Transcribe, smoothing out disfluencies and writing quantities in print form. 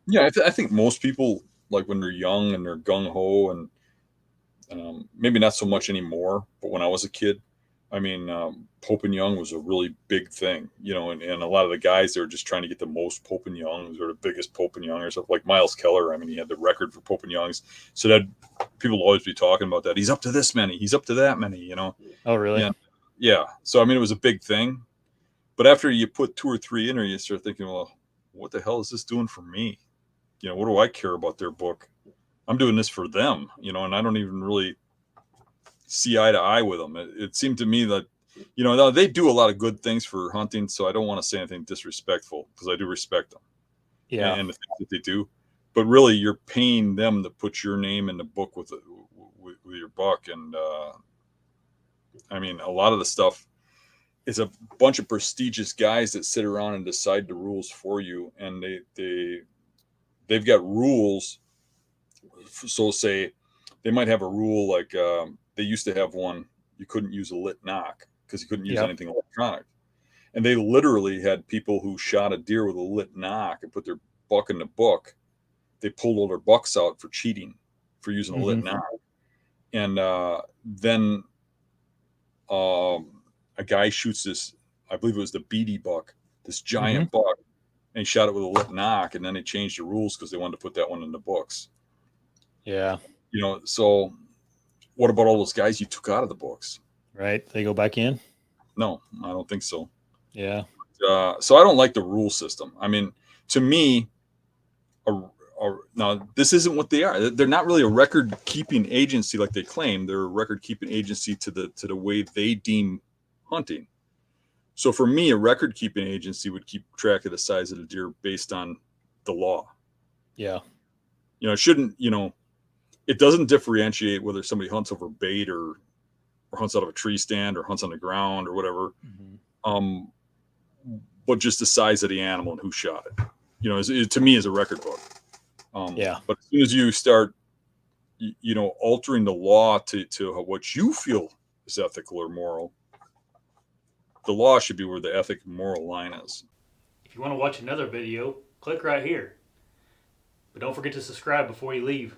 Yeah, I think most people, like when they're young and they're gung ho, and maybe not so much anymore. But when I was a kid, I mean, Pope and Young was a really big thing, and a lot of the guys they were just trying to get the most Pope and Youngs or the biggest Pope and Young or stuff like Miles Keller. I mean, he had the record for Pope and Youngs, so that people will always be talking about that. He's up to this many, he's up to that many. Oh, really? And yeah, so I mean, it was a big thing. But after you put two or three in there, you start thinking, well, what the hell is this doing for me? What do I care about their book? I'm doing this for them, and I don't even really see eye to eye with them. It seemed to me that, now they do a lot of good things for hunting, so I don't want to say anything disrespectful because I do respect them Yeah. and the things that they do. But really, you're paying them to put your name in the book with your buck, and I mean, a lot of the stuff is a bunch of prestigious guys that sit around and decide the rules for you, and they've got rules. So say they might have a rule like they used to have one: you couldn't use a lit knock because you couldn't use Yep. anything electronic. And they literally had people who shot a deer with a lit knock and put their buck in the book. They pulled all their bucks out for cheating for using a Hmm. lit knock. And then a guy shoots this, I believe it was the beady buck, this Hmm. giant buck, and he shot it with a lit knock. And then they changed the rules because they wanted to put that one in the books. Yeah. So what about all those guys you took out of the books? Right. They go back in. No, I don't think so. Yeah. So I don't like the rule system. I mean, to me, now this isn't what they are. They're not really a record keeping agency like they claim. They're a record keeping agency to the way they deem hunting. So for me, a record keeping agency would keep track of the size of the deer based on the law. Yeah. It shouldn't. It doesn't differentiate whether somebody hunts over bait or hunts out of a tree stand or hunts on the ground or whatever. Hmm. Um, but just the size of the animal and who shot it. To me, is a record book. Yeah. But as soon as you start, altering the law to what you feel is ethical or moral, the law should be where the ethic and moral line is. If you want to watch another video, click right here. But don't forget to subscribe before you leave.